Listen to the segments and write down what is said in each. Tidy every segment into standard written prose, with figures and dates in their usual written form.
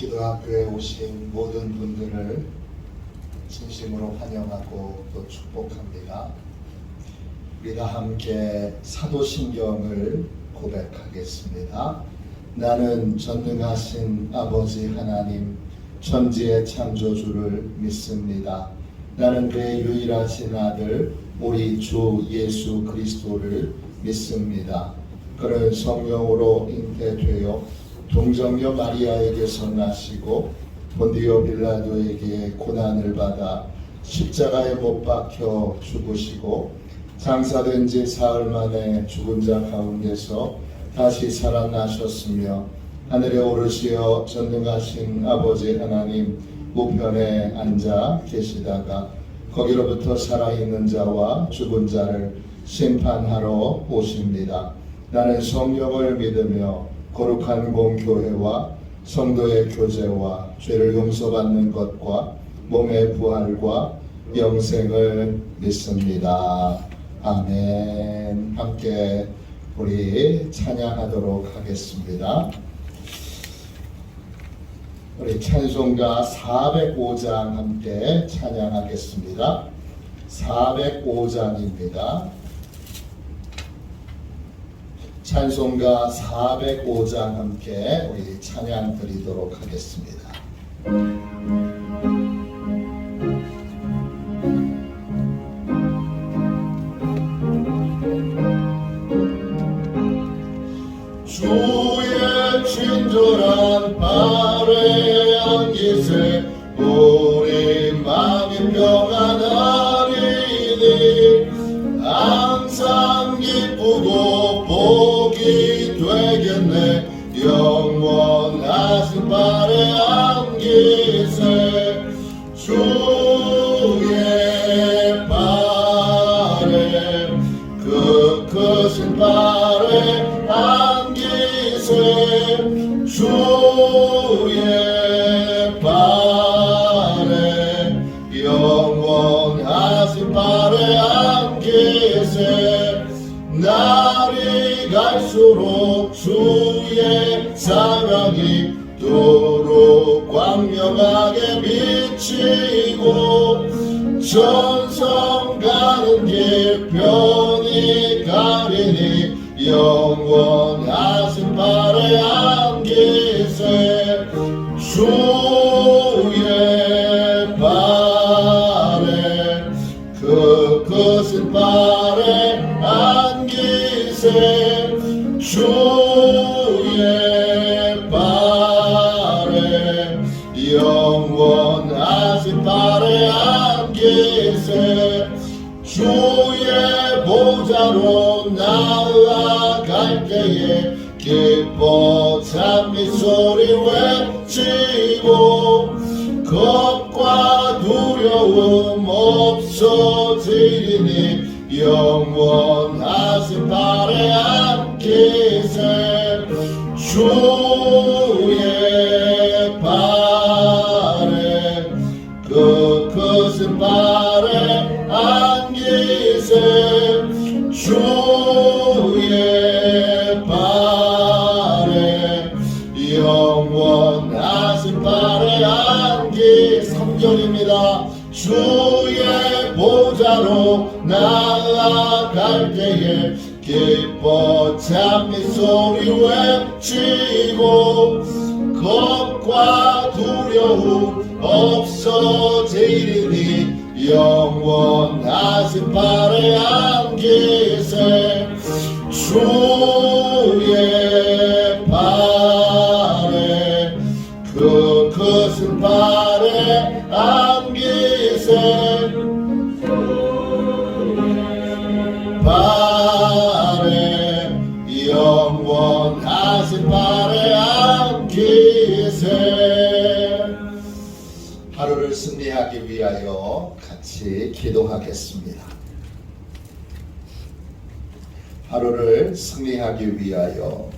기도학교에 오신 모든 분들을 진심으로 환영하고 또 축복합니다. 우리 다 함께 사도신경을 고백하겠습니다. 나는 전능하신 아버지 하나님 천지의 창조주를 믿습니다. 나는 그의 유일하신 아들 우리 주 예수 그리스도를 믿습니다. 그는 성령으로 잉태되어 동정녀 마리아에게서 나시고 본디오 빌라도에게 고난을 받아 십자가에 못 박혀 죽으시고 장사된 지 사흘 만에 죽은 자 가운데서 다시 살아나셨으며 하늘에 오르시어 전능하신 아버지 하나님 우편에 앉아 계시다가 거기로부터 살아있는 자와 죽은 자를 심판하러 오십니다. 나는 성령을 믿으며 거룩한 공교회와 성도의 교제와 죄를 용서받는 것과 몸의 부활과 영생을 믿습니다. 아멘. 함께 우리 찬양하도록 하겠습니다. 우리 찬송가 405장 함께 찬양하겠습니다. 405장입니다. 찬송가 405장 함께 우리 찬양 드리도록 하겠습니다. 주의 친절한 발에 안기세 우리 마음이 평안하리니 항상 기쁘고 복이 되겠네. 영원하신 발에 안기세 주의 발에 그 크신 발에 안기세 주의 발에 영원하신 발에 안기세 날이 갈수록 주의 사랑이 도로 광명하게 비치고 전성 가는 길 편히 가리니 영원하신 발에 안기세 주의 발에 그 크신 발에 안기세 주의 발에 영원하신 발에 안기세 주의 보좌로 나아갈 때에 기뻐 찬미소리 외치고 겁과 두려움 없어지리니 영원하신 발에 안기세 주의 발에 그 크신 발에 안기세 주의 발에 영원하신 발에 안기 3절입니다. 주의 보좌로 나아갈 때에 기뻐 찬미소리 외치고 겁과 두려움 없어지리니 영원하신 발에 안기세 주의 발에 그 크신 발에 안기세 발에 영원하신 발에 안기세 하루를 승리하기 위하여 같이 기도하겠습니다. 하루를 승리하기 위하여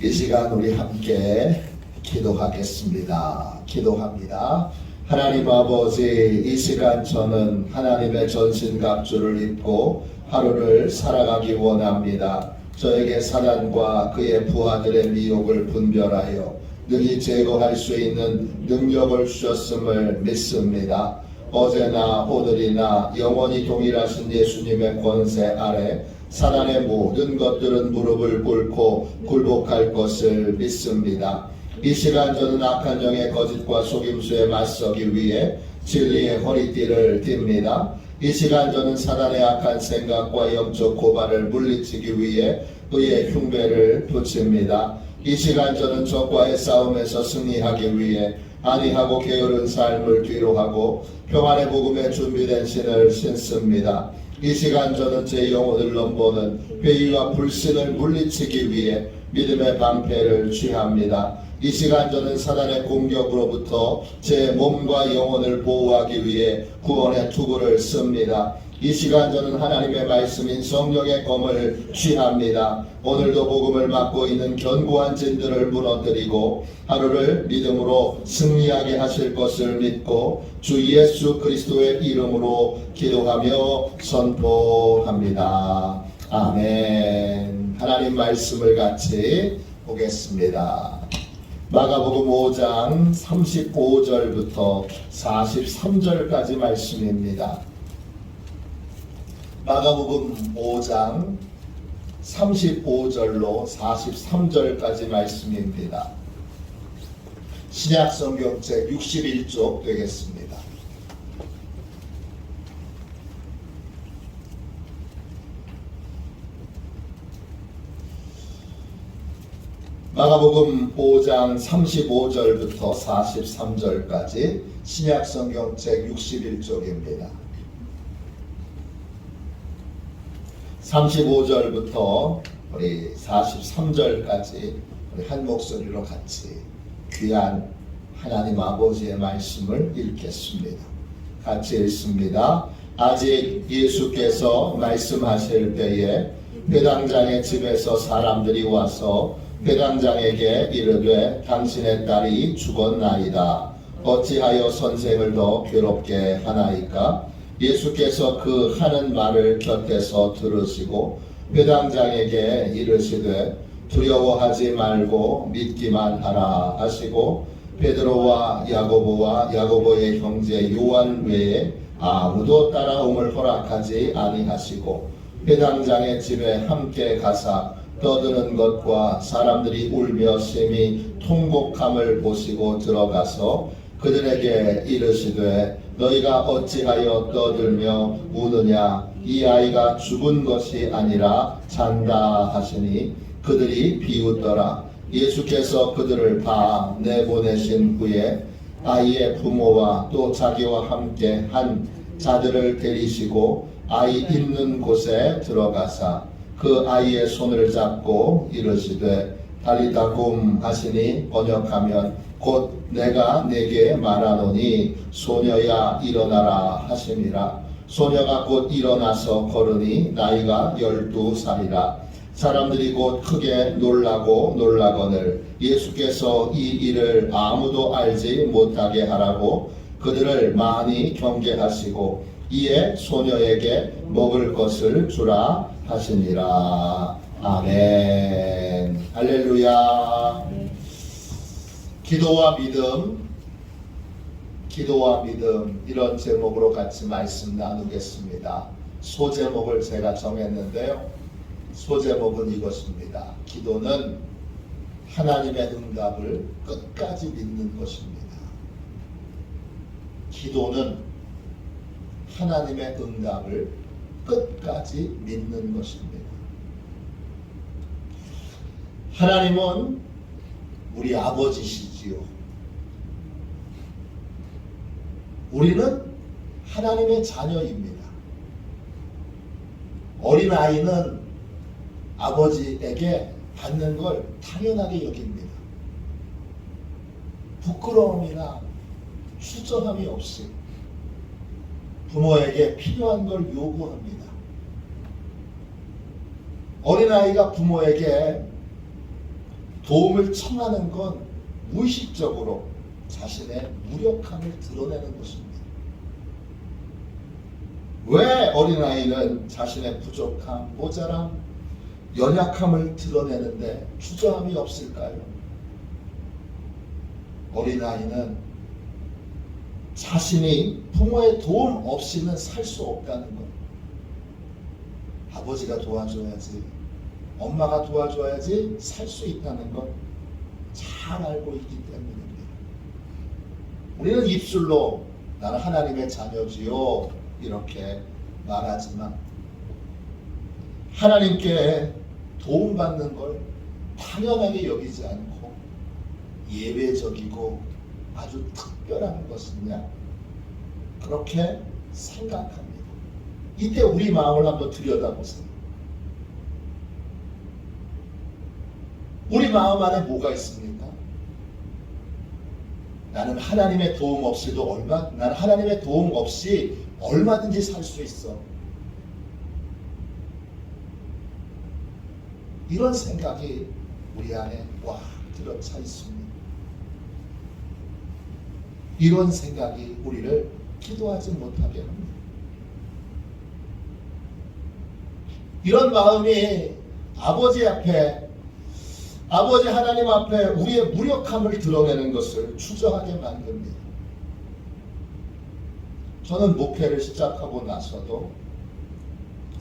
이 시간 우리 함께 기도하겠습니다. 기도합니다. 하나님 아버지, 이 시간 저는 하나님의 전신갑주를 입고 하루를 살아가기 원합니다. 저에게 사단과 그의 부하들의 미혹을 분별하여 능히 제거할 수 있는 능력을 주셨음을 믿습니다. 어제나 오늘이나 영원히 동일하신 예수님의 권세 아래 사단의 모든 것들은 무릎을 꿇고 굴복할 것을 믿습니다. 이 시간 저는 악한 영의 거짓과 속임수에 맞서기 위해 진리의 허리띠를 띱니다. 이 시간 저는 사단의 악한 생각과 영적 고발을 물리치기 위해 의의 흉배를 붙입니다. 이 시간 저는 적과의 싸움에서 승리하기 위해 안위하고 게으른 삶을 뒤로하고 평안의 복음에 준비된 신을 신습니다. 이 시간 저는 제 영혼을 넘보는 회의와 불신을 물리치기 위해 믿음의 방패를 취합니다. 이 시간 저는 사단의 공격으로부터 제 몸과 영혼을 보호하기 위해 구원의 투구를 씁니다. 이 시간 저는 하나님의 말씀인 성령의 검을 취합니다. 오늘도 복음을 맡고 있는 견고한 진들을 무너뜨리고 하루를 믿음으로 승리하게 하실 것을 믿고 주 예수 그리스도의 이름으로 기도하며 선포합니다. 아멘. 하나님 말씀을 같이 보겠습니다. 마가복음 5장 35절부터 43절까지 말씀입니다. 마가복음 5장 35절로 43절까지 말씀입니다. 신약성경 책 61쪽 되겠습니다. 마가복음 5장 35절부터 43절까지 신약성경 책 61쪽입니다. 35절부터 우리 43절까지 우리 한 목소리로 같이 귀한 하나님 아버지의 말씀을 읽겠습니다. 같이 읽습니다. 아직 예수께서 말씀하실 때에 회당장의 집에서 사람들이 와서 회당장에게 이르되 당신의 딸이 죽었나이다. 어찌하여 선생을 더 괴롭게 하나이까? 예수께서 그 하는 말을 곁에서 들으시고 회당장에게 이르시되 두려워하지 말고 믿기만 하라 하시고 베드로와 야고보와 야고보의 형제 요한 외에 아무도 따라옴을 허락하지 아니하시고 회당장의 집에 함께 가사 떠드는 것과 사람들이 울며 심히 통곡함을 보시고 들어가서 그들에게 이르시되 너희가 어찌하여 떠들며 우느냐? 이 아이가 죽은 것이 아니라 잔다 하시니 그들이 비웃더라. 예수께서 그들을 봐 내보내신 후에 아이의 부모와 또 자기와 함께 한 자들을 데리시고 아이 있는 곳에 들어가사 그 아이의 손을 잡고 이르시되 달리다 굼 하시니 번역하면 곧 내가 네게 말하노니 소녀야 일어나라 하심이라. 소녀가 곧 일어나서 걸으니 나이가 12살이라. 사람들이 곧 크게 놀라고 놀라거늘 예수께서 이 일을 아무도 알지 못하게 하라고 그들을 많이 경계하시고 이에 소녀에게 먹을 것을 주라 하시니라. 아멘. 할렐루야. 기도와 믿음 이런 제목으로 같이 말씀 나누겠습니다. 소제목을 제가 정했는데요. 소제목은 이것입니다. 기도는 하나님의 응답을 끝까지 믿는 것입니다. 기도는 하나님의 응답을 끝까지 믿는 것입니다. 하나님은 우리 아버지시지요. 우리는 하나님의 자녀입니다. 어린아이는 아버지에게 받는 걸 당연하게 여깁니다. 부끄러움이나 추정함이 없이 부모에게 필요한 걸 요구합니다. 어린아이가 부모에게 도움을 청하는 건 무의식적으로 자신의 무력함을 드러내는 것입니다. 왜 어린아이는 자신의 부족함, 모자람, 연약함을 드러내는데 주저함이 없을까요? 어린아이는 자신이 부모의 도움 없이는 살 수 없다는 것. 아버지가 도와줘야지, 엄마가 도와줘야지 살 수 있다는 것 잘 알고 있기 때문입니다. 우리는 입술로 나는 하나님의 자녀지요 이렇게 말하지만 하나님께 도움받는 걸 당연하게 여기지 않고 예외적이고 아주 특별한 것이냐 그렇게 생각합니다. 이때 우리 마음을 한번 들여다보세요. 우리 마음 안에 뭐가 있습니까? 나는 하나님의 도움 없이도 나는 하나님의 도움 없이 얼마든지 살 수 있어. 이런 생각이 우리 안에 와 들어차 있습니다. 이런 생각이 우리를 기도하지 못하게 합니다. 이런 마음이 아버지 앞에, 아버지 하나님 앞에 우리의 무력함을 드러내는 것을 주저하게 만듭니다. 저는 목회를 시작하고 나서도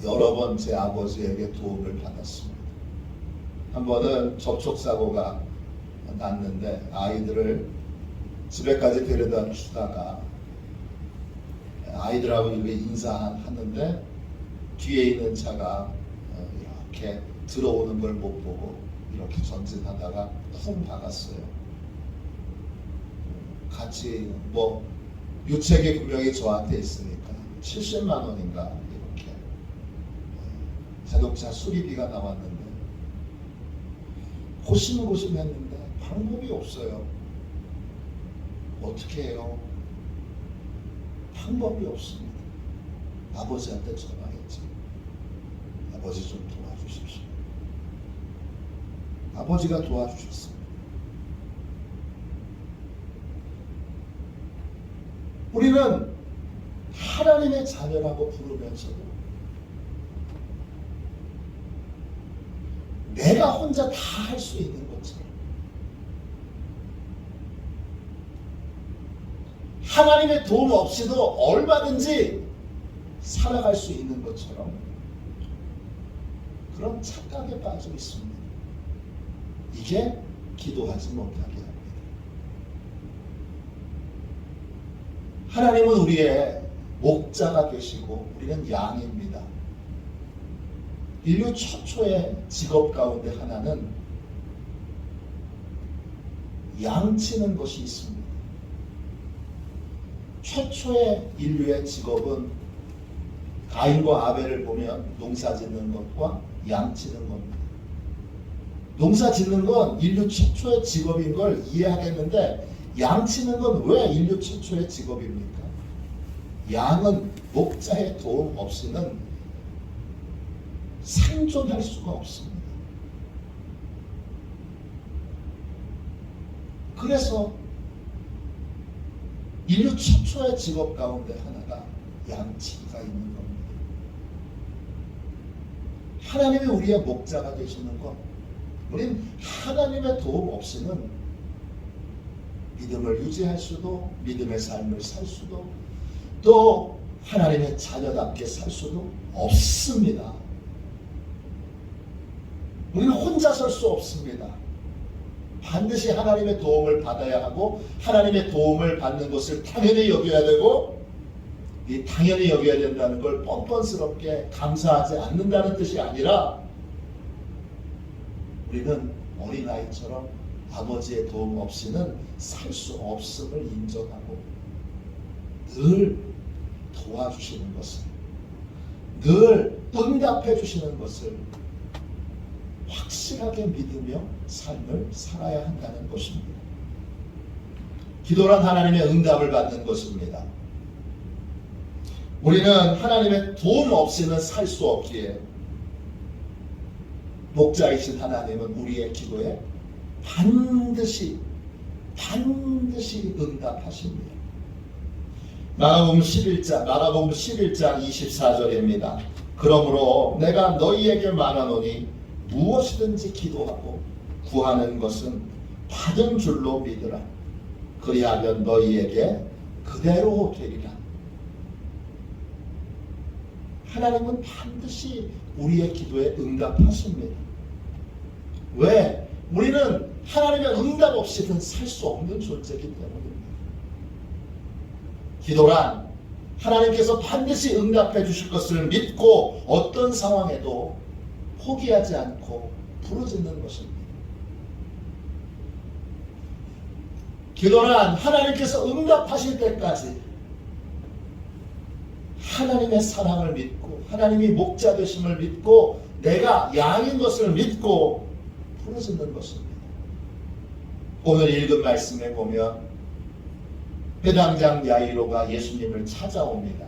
여러 번 제 아버지에게 도움을 받았습니다. 한 번은 접촉사고가 났는데 아이들을 집에까지 데려다 주다가 아이들하고 인사하는데 뒤에 있는 차가 이렇게 들어오는 걸 못 보고 이렇게 전진하다가 쿵 박았어요. 같이 유책이 분명히 저한테 있으니까 70만 원인가 이렇게 자동차 수리비가 나왔는데 고심고심했는데 방법이 없어요. 어떻게 해요? 방법이 없습니다. 아버지한테 전화했지. 아버지 좀 도와주십시오. 아버지가 도와주셨습니다. 우리는 하나님의 자녀라고 부르면서도 내가 혼자 다 할 수 있는 것처럼 하나님의 도움 없이도 얼마든지 살아갈 수 있는 것처럼 그런 착각에 빠져 있습니다. 이게 기도하지 못하게 합니다. 하나님은 우리의 목자가 되시고 우리는 양입니다. 인류 최초의 직업 가운데 하나는 양치는 것이 있습니다. 최초의 인류의 직업은 가인과 아벨을 보면 농사 짓는 것과 양치는 겁니다. 농사 짓는 건 인류 최초의 직업인 걸 이해하겠는데 양치는 건 왜 인류 최초의 직업입니까? 양은 목자의 도움 없이는 생존할 수가 없습니다. 그래서 인류 최초의 직업 가운데 하나가 양치기가 있는 겁니다. 하나님이 우리의 목자가 되시는 것, 우린 하나님의 도움 없이는 믿음을 유지할 수도, 믿음의 삶을 살 수도, 또 하나님의 자녀답게 살 수도 없습니다. 우리는 혼자 설 수 없습니다. 반드시 하나님의 도움을 받아야 하고 하나님의 도움을 받는 것을 당연히 여겨야 되고 이 당연히 여겨야 된다는 걸 뻔뻔스럽게 감사하지 않는다는 뜻이 아니라 우리는 어린아이처럼 아버지의 도움 없이는 살 수 없음을 인정하고 늘 도와주시는 것을, 늘 응답해 주시는 것을 확실하게 믿으며 삶을 살아야 한다는 것입니다. 기도란 하나님의 응답을 받는 것입니다. 우리는 하나님의 도움 없이는 살 수 없기에 목자이신 하나님은 우리의 기도에 반드시 응답하십니다. 마가복음 11장 24절입니다. 그러므로 내가 너희에게 말하노니 무엇이든지 기도하고 구하는 것은 받은 줄로 믿으라. 그리하면 너희에게 그대로 되리라. 하나님은 반드시 우리의 기도에 응답하십니다. 왜? 우리는 하나님의 응답 없이는 살 수 없는 존재이기 때문입니다. 기도란 하나님께서 반드시 응답해 주실 것을 믿고 어떤 상황에도 포기하지 않고 부르짖는 것입니다. 기도란 하나님께서 응답하실 때까지 하나님의 사랑을 믿고 하나님이 목자 되심을 믿고 내가 양인 것을 믿고 부르짖는 것입니다. 오늘 읽은 말씀에 보면 회당장 야이로가 예수님을 찾아옵니다.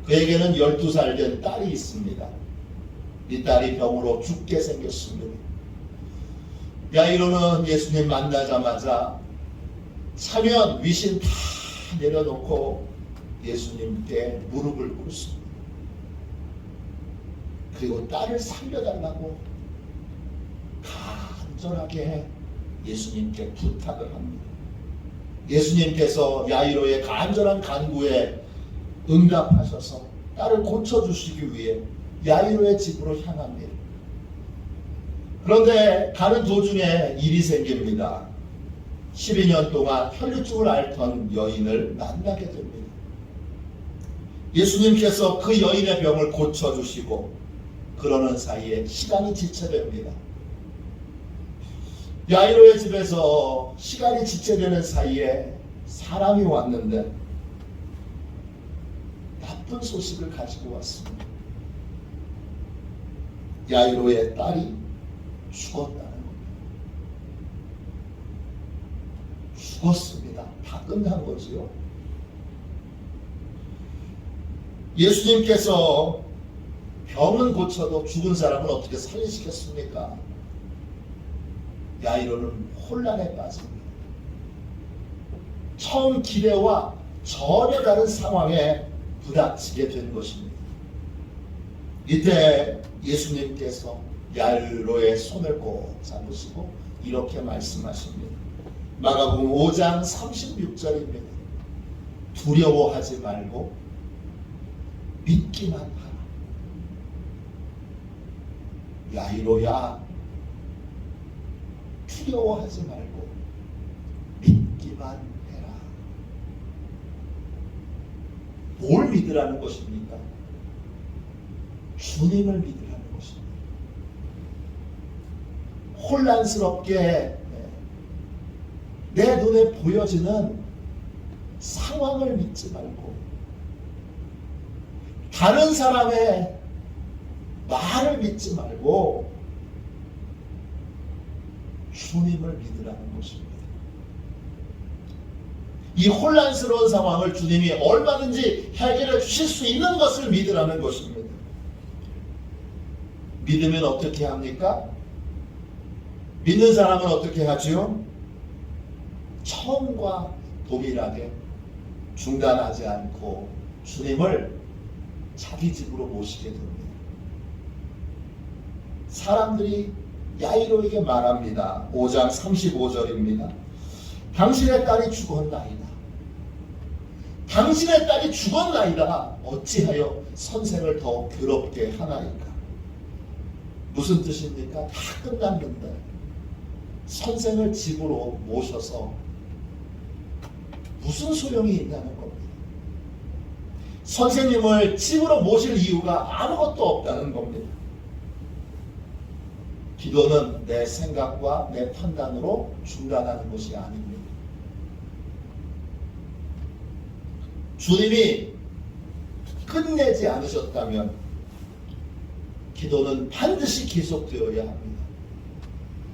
그에게는 12살 된 딸이 있습니다. 이 딸이 병으로 죽게 생겼습니다. 야이로는 예수님 만나자마자 사면 위신 다 내려놓고 예수님께 무릎을 꿇습니다. 그리고 딸을 살려달라고 간절하게 예수님께 부탁을 합니다. 예수님께서 야이로의 간절한 간구에 응답하셔서 딸을 고쳐주시기 위해 야이로의 집으로 향합니다. 그런데 가는 도중에 일이 생깁니다. 12년 동안 혈류증을 앓던 여인을 만나게 됩니다. 예수님께서 그 여인의 병을 고쳐주시고 그러는 사이에 시간이 지체됩니다. 야이로의 집에서 시간이 지체되는 사이에 사람이 왔는데 나쁜 소식을 가지고 왔습니다. 야이로의 딸이 죽었다는 겁니다. 죽었습니다. 다 끝난 거지요. 예수님께서 병은 고쳐도 죽은 사람은 어떻게 살리시겠습니까? 야이로는 혼란에 빠집니다. 처음 기대와 전혀 다른 상황에 부닥치게 된 것입니다. 이때 예수님께서 야이로의 손을 꼭 잡으시고 이렇게 말씀하십니다. 마가복음 5장 36절입니다. 두려워하지 말고 믿기만 하라. 야이로야, 두려워하지 말고 믿기만 해라. 뭘 믿으라는 것입니까? 주님을 믿으라는 것입니다. 혼란스럽게 내 눈에 보여지는 상황을 믿지 말고 다른 사람의 말을 믿지 말고 주님을 믿으라는 것입니다. 이 혼란스러운 상황을 주님이 얼마든지 해결해 주실 수 있는 것을 믿으라는 것입니다. 믿으면 어떻게 합니까? 믿는 사람은 어떻게 하지요? 처음과 동일하게 중단하지 않고 주님을 자기 집으로 모시게 됩니다. 사람들이 야이로에게 말합니다. 5장 35절입니다. 당신의 딸이 죽었나이다. 당신의 딸이 죽었나이다. 어찌하여 선생을 더 괴롭게 하나이까? 무슨 뜻입니까? 다 끝났는데 선생을 집으로 모셔서 무슨 소용이 있냐는 겁니다. 선생님을 집으로 모실 이유가 아무것도 없다는 겁니다. 기도는 내 생각과 내 판단으로 중단하는 것이 아닙니다. 주님이 끝내지 않으셨다면 기도는 반드시 계속되어야 합니다.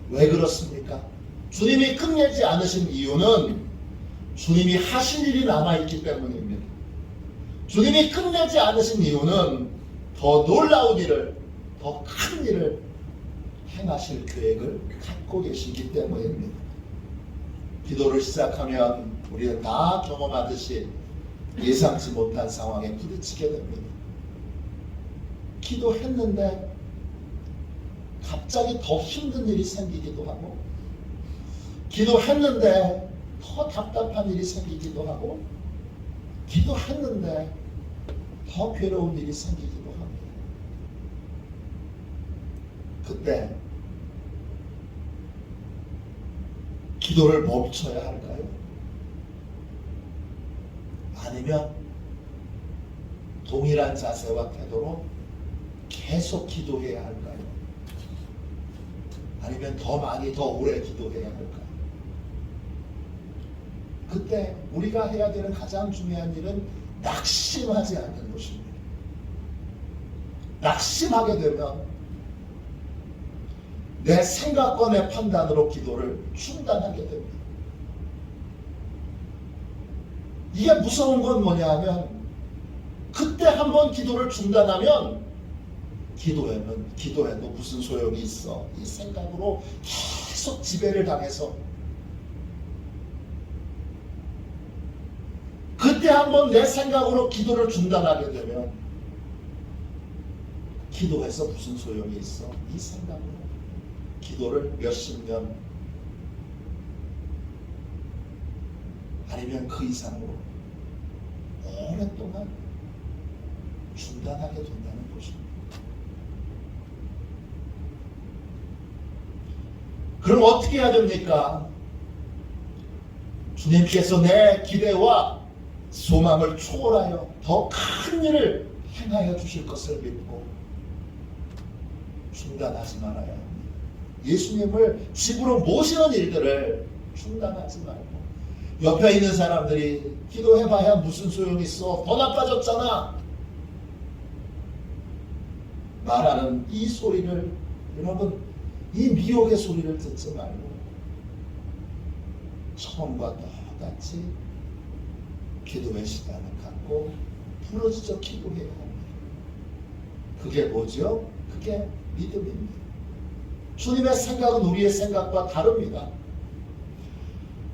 왜 그렇습니까? 주님이 끝내지 않으신 이유는 주님이 하신 일이 남아있기 때문입니다. 주님이 끝내지 않으신 이유는 더 놀라운 일을, 더 큰 일을 행하실 계획을 갖고 계시기 때문입니다. 기도를 시작하면 우리는 다 경험하듯이 예상치 못한 상황에 부딪히게 됩니다. 기도했는데 갑자기 더 힘든 일이 생기기도 하고, 기도했는데 더 답답한 일이 생기기도 하고, 기도했는데 더 괴로운 일이 생기기도 합니다. 그때 기도를 멈춰야 할까요? 아니면 동일한 자세와 태도로 계속 기도해야 할까요? 아니면 더 많이 더 오래 기도해야 할까요? 그때 우리가 해야 되는 가장 중요한 일은 낙심하지 않는 것입니다. 낙심하게 되면 내 생각과 내 판단으로 기도를 중단하게 됩니다. 이게 무서운 건 뭐냐 하면, 그때 한번 기도를 중단하면 기도해도 무슨 소용이 있어. 이 생각으로 계속 지배를 당해서, 그때 한번 내 생각으로 기도를 중단하게 되면 기도해서 무슨 소용이 있어. 이 생각으로 기도를 몇십 년 아니면 그 이상으로 오랫동안 중단하게 된다는 것입니다. 그럼 어떻게 해야 됩니까? 주님께서 내 기대와 소망을 초월하여 더 큰 일을 행하여 주실 것을 믿고 중단하지 말아야 합니다. 예수님을 집으로 모시는 일들을 중단하지 말고, 옆에 있는 사람들이 기도해봐야 무슨 소용이 있어, 더 나빠졌잖아 말하는 이 소리를, 여러분, 이 미혹의 소리를 듣지 말고 처음과 똑같이 기도의 시간을 갖고 부르짖어 기도해야 합니다. 그게 뭐죠? 그게 믿음입니다. 주님의 생각은 우리의 생각과 다릅니다.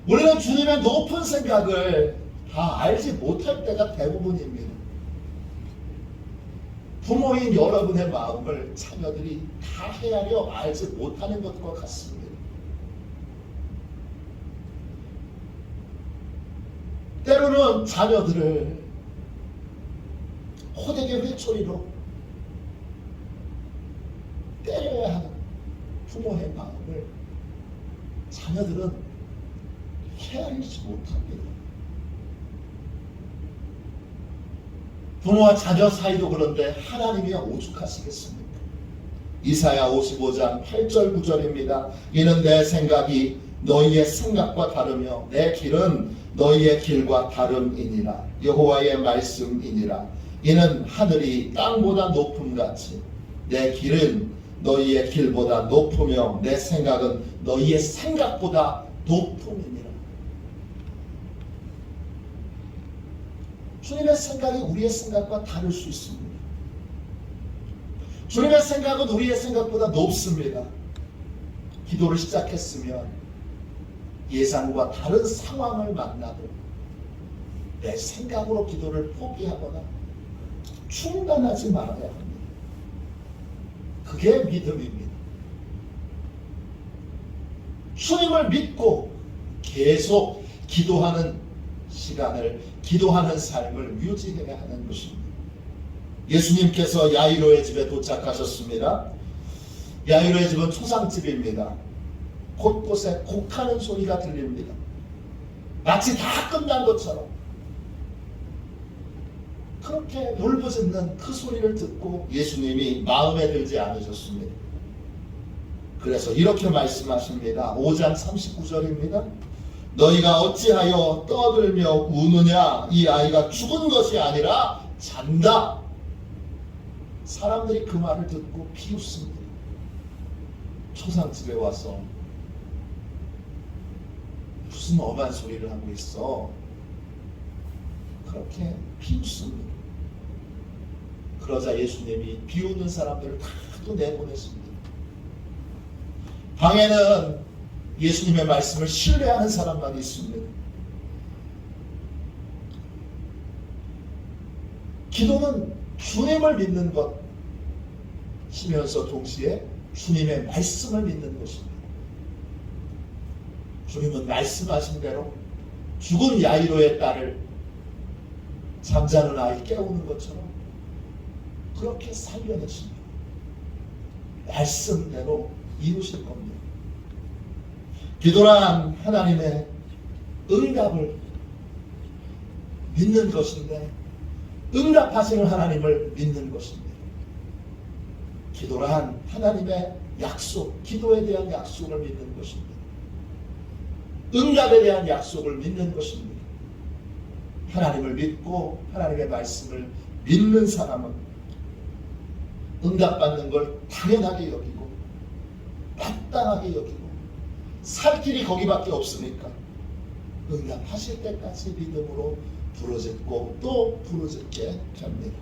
우리는 주님의 높은 생각을 다 알지 못할 때가 대부분입니다. 부모인 여러분의 마음을 자녀들이 다 헤아려 알지 못하는 것과 같습니다. 때로는 자녀들을 호되게 회초리로 때려야 하는 부모의 마음을 자녀들은 헤아리지 못합니다. 부모와 자녀 사이도 그런데 하나님이 오죽하시겠습니까? 이사야 55장 8절 9절입니다. 이는 내 생각이 너희의 생각과 다르며 내 길은 너희의 길과 다름이니라. 여호와의 말씀이니라. 이는 하늘이 땅보다 높음같이 내 길은 너희의 길보다 높으며 내 생각은 너희의 생각보다 높음이니라. 주님의 생각이 우리의 생각과 다를 수 있습니다. 주님의 생각은 우리의 생각보다 높습니다. 기도를 시작했으면 예상과 다른 상황을 만나도 내 생각으로 기도를 포기하거나 중단하지 말아야 합니다. 그게 믿음입니다. 주님을 믿고 계속 기도하는 시간을, 기도하는 삶을 유지해야 하는 것입니다. 예수님께서 야이로의 집에 도착하셨습니다. 야이로의 집은 초상집입니다. 곳곳에 곡하는 소리가 들립니다. 마치 다 끝난 것처럼. 그렇게 울부짖는 그 소리를 듣고 예수님이 마음에 들지 않으셨습니다. 그래서 이렇게 말씀하십니다. 5장 39절입니다. 너희가 어찌하여 떠들며 우느냐? 이 아이가 죽은 것이 아니라 잔다. 사람들이 그 말을 듣고 비웃습니다. 초상집에 와서 무슨 엄한 소리를 하고 있어. 그렇게 비웃습니다. 그러자 예수님이 비웃는 사람들을 다 또 내보냈습니다. 방에는 예수님의 말씀을 신뢰하는 사람만 있습니다. 기도는 주님을 믿는 것이면서 동시에 주님의 말씀을 믿는 것입니다. 주님은 말씀하신 대로 죽은 야이로의 딸을 잠자는 아이 깨우는 것처럼 그렇게 살려내십니다. 말씀대로 이루실 겁니다. 기도란 하나님의 응답을 믿는 것인데 응답하시는 하나님을 믿는 것입니다. 기도란 하나님의 약속, 기도에 대한 약속을 믿는 것입니다. 응답에 대한 약속을 믿는 것입니다. 하나님을 믿고 하나님의 말씀을 믿는 사람은 응답받는 걸 당연하게 여기고 마땅하게 여기고 살 길이 거기밖에 없으니까 응답하실 때까지 믿음으로 부르짖고 또 부르짖게 됩니다.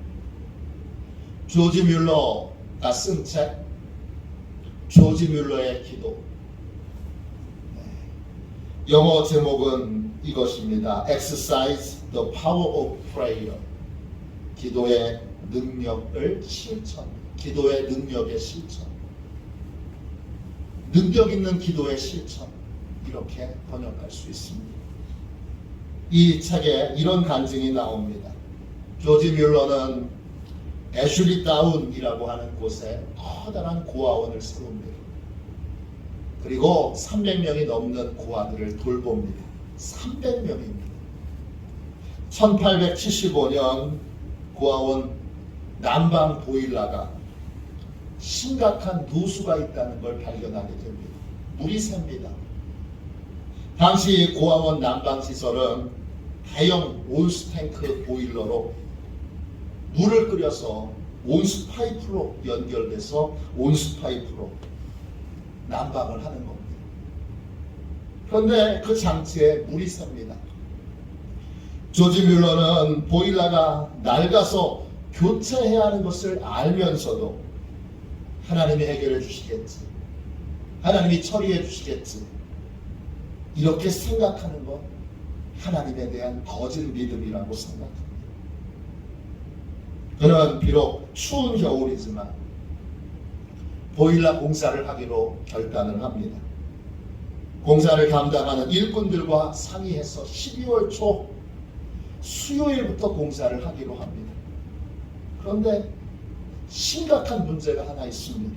조지 뮬러가 쓴 책 조지 뮬러의 기도, 영어 제목은 이것입니다. Exercise the power of prayer. 기도의 능력을 실천. 기도의 능력의 실천. 능력 있는 기도의 실천. 이렇게 번역할 수 있습니다. 이 책에 이런 간증이 나옵니다. 조지 뮬러는 애슐리 다운이라고 하는 곳에 커다란 고아원을 세웁니다. 그리고 300명이 넘는 고아들을 돌봅니다. 300명입니다. 1875년 고아원 난방 보일러가 심각한 누수가 있다는 걸 발견하게 됩니다. 물이 셉니다. 당시 고아원 난방시설은 대형 온수탱크 보일러로 물을 끓여서 온수 파이프로 연결돼서 온수 파이프로 난방을 하는 겁니다. 그런데 그 장치에 물이 셉니다. 조지 뮬러는 보일러가 낡아서 교체해야 하는 것을 알면서도 하나님이 해결해 주시겠지, 하나님이 처리해 주시겠지, 이렇게 생각하는 것 하나님에 대한 거짓 믿음이라고 생각합니다. 그는 비록 추운 겨울이지만 보일러 공사를 하기로 결단을 합니다. 공사를 감당하는 일꾼들과 상의해서 12월 초 수요일부터 공사를 하기로 합니다. 그런데 심각한 문제가 하나 있습니다.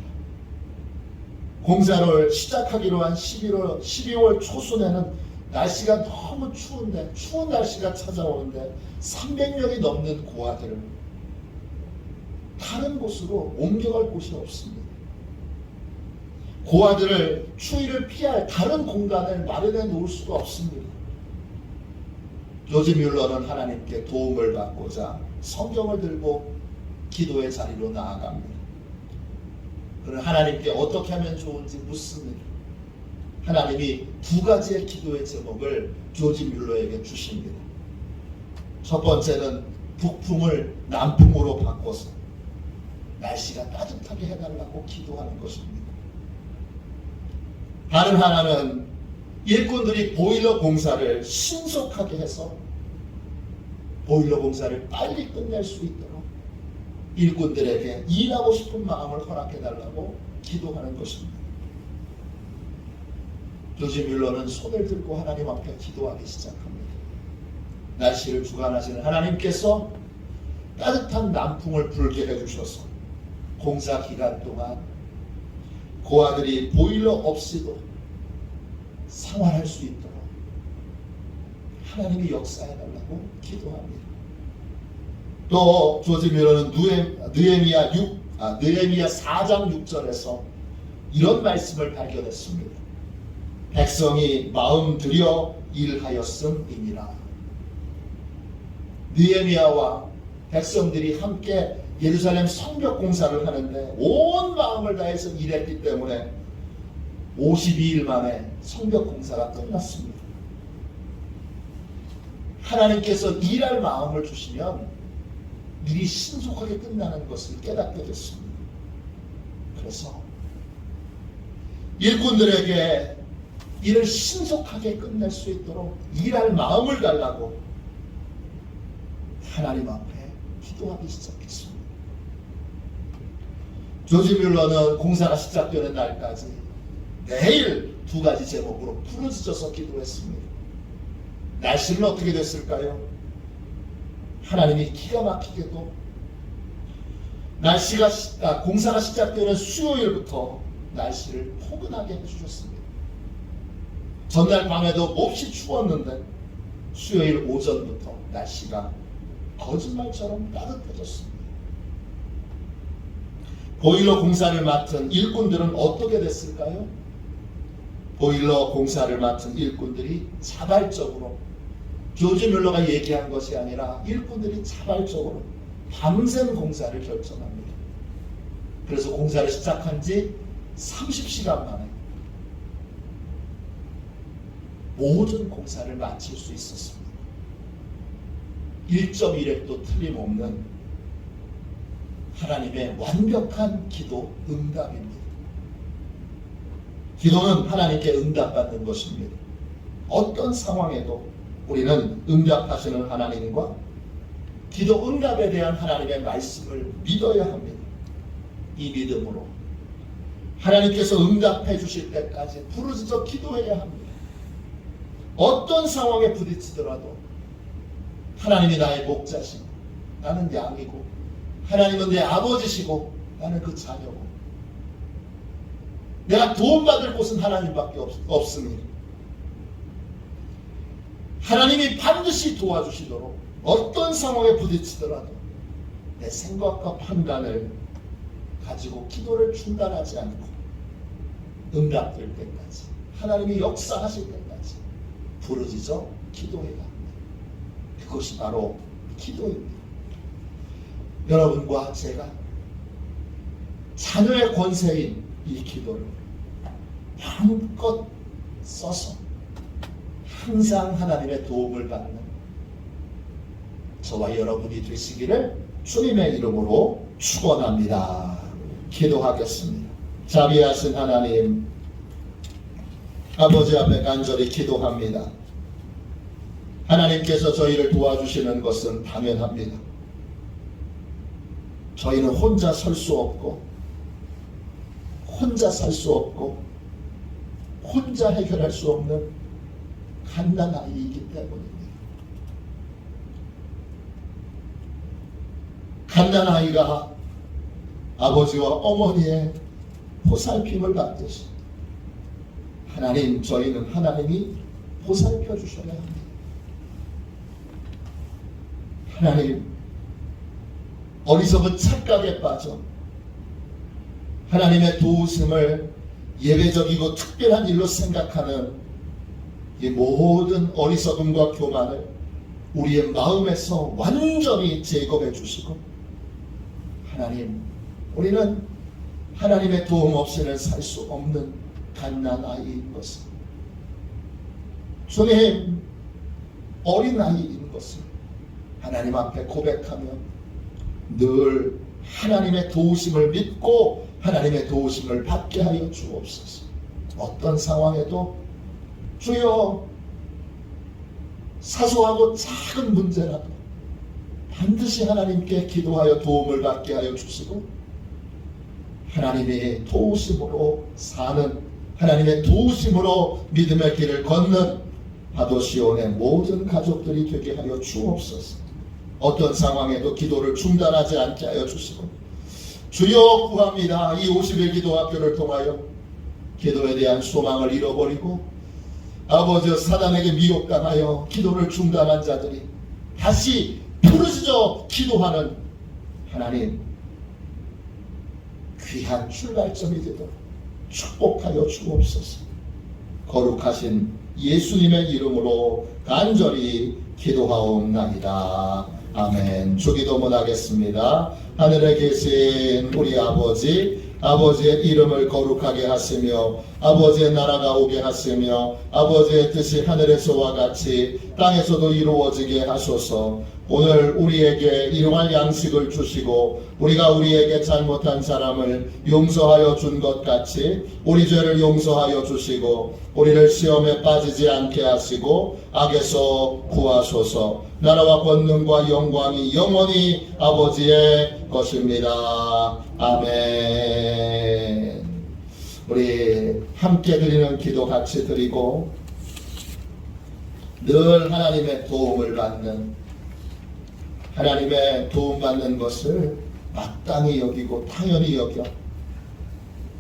공사를 시작하기로 한 12월 초순에는 날씨가 너무 추운데, 추운 날씨가 찾아오는데 300명이 넘는 고아들을 다른 곳으로 옮겨갈 곳이 없습니다. 고아들을 추위를 피할 다른 공간을 마련해 놓을 수가 없습니다. 조지 뮬러는 하나님께 도움을 받고자 성경을 들고 기도의 자리로 나아갑니다. 그는 하나님께 어떻게 하면 좋은지 묻습니다. 하나님이 두 가지의 기도의 제목을 조지 뮬러에게 주십니다. 첫 번째는 북풍을 남풍으로 바꿔서 날씨가 따뜻하게 해달라고 기도하는 것입니다. 다른 하나는 일꾼들이 보일러 공사를 신속하게 해서 보일러 공사를 빨리 끝낼 수 있도록 일꾼들에게 일하고 싶은 마음을 허락해달라고 기도하는 것입니다. 조지 뮬러는 손을 들고 하나님 앞에 기도하기 시작합니다. 날씨를 주관하시는 하나님께서 따뜻한 남풍을 불게 해주셔서 공사 기간 동안 고아들이 보일러 없이도 생활할 수 있도록 하나님이 역사해달라고 기도합니다. 또 조지 뮬러는 느헤미야 4장 6절에서 이런 말씀을 발견했습니다. 백성이 마음 들여 일하였음이니라. 느헤미야와 백성들이 함께 예루살렘 성벽 공사를 하는데 온 마음을 다해서 일했기 때문에 52일 만에 성벽 공사가 끝났습니다. 하나님께서 일할 마음을 주시면 일이 신속하게 끝나는 것을 깨닫게 됐습니다. 그래서 일꾼들에게 일을 신속하게 끝낼 수 있도록 일할 마음을 달라고 하나님 앞에 기도하기 시작했습니다. 조지 뮬러는 공사가 시작되는 날까지 매일 두 가지 제목으로 부르짖어서 기도했습니다. 날씨는 어떻게 됐을까요? 하나님이 기가 막히게도 공사가 시작되는 수요일부터 날씨를 포근하게 해주셨습니다. 전날 밤에도 몹시 추웠는데 수요일 오전부터 날씨가 거짓말처럼 따뜻해졌습니다. 보일러 공사를 맡은 일꾼들은 어떻게 됐을까요? 보일러 공사를 맡은 일꾼들이 자발적으로, 조지 뮬러가 얘기한 것이 아니라 일꾼들이 자발적으로 밤샘 공사를 결정합니다. 그래서 공사를 시작한 지 30시간 만에 모든 공사를 마칠 수 있었습니다. 1.1획도 틀림없는 하나님의 완벽한 기도 응답입니다. 기도는 하나님께 응답받는 것입니다. 어떤 상황에도 우리는 응답하시는 하나님과 기도 응답에 대한 하나님의 말씀을 믿어야 합니다. 이 믿음으로 하나님께서 응답해 주실 때까지 부르짖어 기도해야 합니다. 어떤 상황에 부딪히더라도 하나님이 나의 목자시고 나는 양이고 하나님은 내 아버지시고 나는 그 자녀고 내가 도움받을 곳은 하나님밖에 없습니다. 하나님이 반드시 도와주시도록 어떤 상황에 부딪히더라도 내 생각과 판단을 가지고 기도를 중단하지 않고 응답될 때까지, 하나님이 역사하실 때까지 부르짖어 기도해야 합니다. 그것이 바로 기도입니다. 여러분과 제가 자녀의 권세인 이 기도를 마음껏 써서 항상 하나님의 도움을 받는 저와 여러분이 되시기를 주님의 이름으로 축원합니다. 기도하겠습니다. 자비하신 하나님, 아버지 앞에 간절히 기도합니다. 하나님께서 저희를 도와주시는 것은 당연합니다. 저희는 혼자 설 수 없고 혼자 살 수 없고 혼자 해결할 수 없는 갓난아이이기 때문입니다. 갓난아이가 아버지와 어머니의 보살핌을 받듯이 하나님, 저희는 하나님이 보살펴 주셔야 합니다. 하나님, 어리석은 착각에 빠져 하나님의 도우심을 예외적이고 특별한 일로 생각하는 이 모든 어리석음과 교만을 우리의 마음에서 완전히 제거해 주시고, 하나님, 우리는 하나님의 도움 없이는 살 수 없는 갓난아이인 것을, 주님, 어린아이인 것을 하나님 앞에 고백하며 늘 하나님의 도우심을 믿고 하나님의 도우심을 받게 하여 주옵소서. 어떤 상황에도 주여, 사소하고 작은 문제라도 반드시 하나님께 기도하여 도움을 받게 하여 주시고, 하나님의 도우심으로 사는, 하나님의 도우심으로 믿음의 길을 걷는 바도시온의 모든 가족들이 되게 하여 주옵소서. 어떤 상황에도 기도를 중단하지 않게 하여 주시고, 주여 구합니다. 이 50일 기도학교를 통하여 기도에 대한 소망을 잃어버리고 아버지, 사단에게 미혹당하여 기도를 중단한 자들이 다시 부르짖어 기도하는 하나님, 귀한 출발점이 되도록 축복하여 주옵소서. 거룩하신 예수님의 이름으로 간절히 기도하옵나이다. 아멘. 주기도문 하겠습니다. 하늘에 계신 우리 아버지, 아버지의 이름을 거룩하게 하시며 아버지의 나라가 오게 하시며 아버지의 뜻이 하늘에서와 같이 땅에서도 이루어지게 하소서. 오늘 우리에게 일용할 양식을 주시고 우리가 우리에게 잘못한 사람을 용서하여 준 것 같이 우리 죄를 용서하여 주시고 우리를 시험에 빠지지 않게 하시고 악에서 구하소서. 나라와 권능과 영광이 영원히 아버지의 것입니다. 아멘. 함께 드리는 기도 같이 드리고 늘 하나님의 도움을 받는, 하나님의 도움받는 것을 마땅히 여기고 당연히 여겨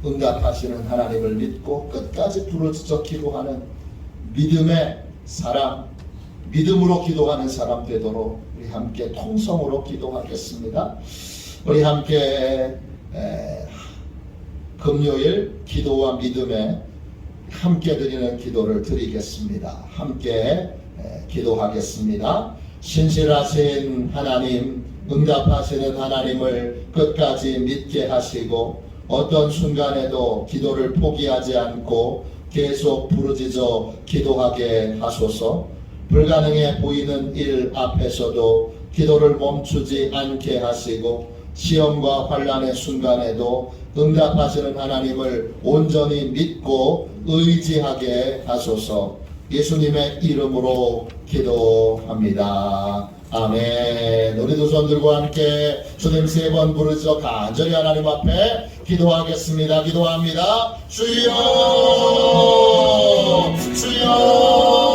응답하시는 하나님을 믿고 끝까지 부르짖어 기도하는 믿음의 사람, 믿음으로 기도하는 사람 되도록 우리 함께 통성으로 기도하겠습니다. 우리 함께 금요일 기도와 믿음에 함께 드리는 기도를 드리겠습니다. 함께 기도하겠습니다. 신실하신 하나님, 응답하시는 하나님을 끝까지 믿게 하시고 어떤 순간에도 기도를 포기하지 않고 계속 부르짖어 기도하게 하소서. 불가능해 보이는 일 앞에서도 기도를 멈추지 않게 하시고 시험과 환난의 순간에도 응답하시는 하나님을 온전히 믿고 의지하게 하소서. 예수님의 이름으로 기도합니다. 아멘. 우리 두 손 들고 함께 주님 3번 부르짖어 간절히 하나님 앞에 기도하겠습니다. 기도합니다. 주여, 주여.